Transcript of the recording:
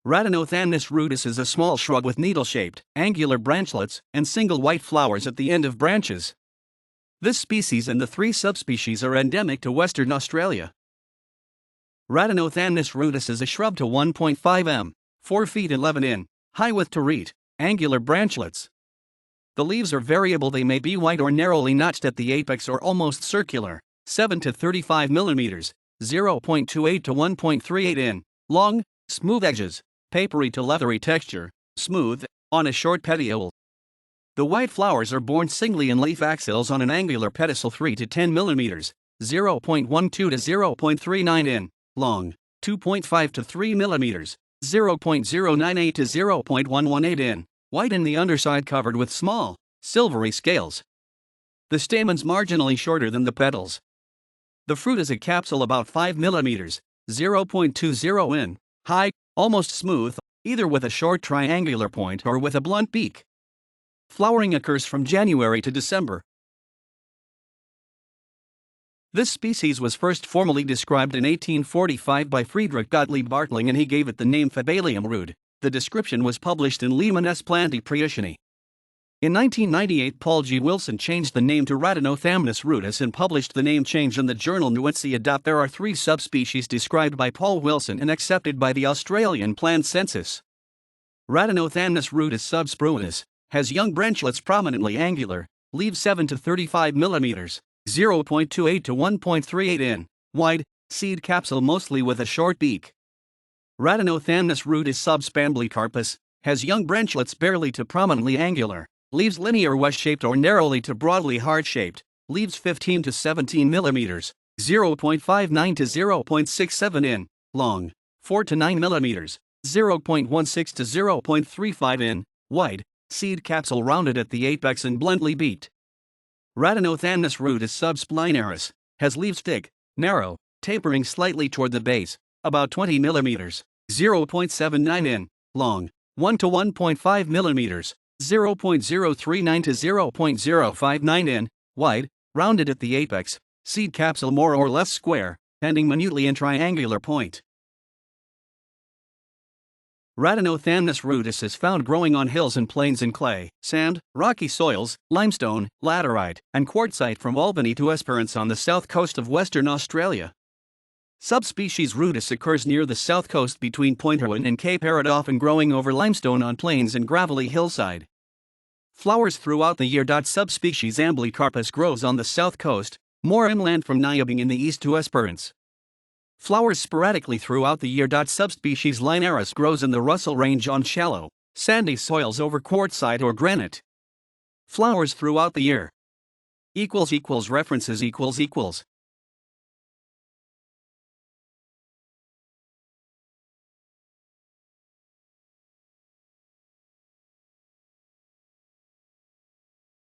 Rhadinothamnus Rudis is a small shrub with needle-shaped, angular branchlets and single white flowers at the end of branches. This species and the three subspecies are endemic to Western Australia. Rhadinothamnus Rudis is a shrub to 1.5 m, 4 feet 11 in, high with terete, angular branchlets. The leaves are variable, they may be white or narrowly notched at the apex or almost circular, 7 to 35 mm, 0.28 to 1.38 in, long, smooth edges, papery to leathery texture, smooth, on a short petiole. The white flowers are borne singly in leaf axils on an angular pedicel 3 to 10 mm, 0.12 to 0.39 in, long, 2.5 to 3 mm, 0.098 to 0.118 in, white in the underside covered with small, silvery scales. The stamens marginally shorter than the petals. The fruit is a capsule about 5 mm, 0.20 in, high, almost smooth, either with a short triangular point or with a blunt beak. Flowering occurs from January to December. This species was first formally described in 1845 by Friedrich Gottlieb Bartling, and he gave it the name Fabalium rude. The description was published in Lehmann Plantae Praeutiani. In 1998, Paul G. Wilson changed the name to Rhadinothamnus Rudis and published the name change in the journal Nuensia. There are three subspecies described by Paul Wilson and accepted by the Australian Plant Census. Rhadinothamnus Rudis subspecies has young branchlets prominently angular, leaves 7 to 35 mm, 0.28 to 1.38 in, wide, seed capsule mostly with a short beak. Rhadinothamnus Rudis subspecies has young branchlets barely to prominently angular, leaves linear wedge-shaped or narrowly to broadly heart-shaped, leaves 15 to 17 mm, 0.59 to 0.67 in, long, 4 to 9 mm, 0.16 to 0.35 in, wide, seed capsule rounded at the apex and bluntly beaked. Rhadinothamnus Rudis subsplinaris has leaves thick, narrow, tapering slightly toward the base, about 20 mm, 0.79 in, long, 1 to 1.5 mm, 0.039 to 0.059 in, wide, rounded at the apex, seed capsule more or less square, ending minutely in triangular point. Rhadinothamnus Rudis is found growing on hills and plains in clay, sand, rocky soils, limestone, laterite, and quartzite from Albany to Esperance on the south coast of Western Australia. Subspecies Rudis occurs near the south coast between Point Irwin and Cape Arad, often growing over limestone on plains and gravelly hillside. Flowers throughout the year. Subspecies Amblycarpus grows on the south coast, more inland from Nyabing in the east to Esperance. Flowers sporadically throughout the year. Subspecies Linaris grows in the Russell Range on shallow, sandy soils over quartzite or granite. Flowers throughout the year. References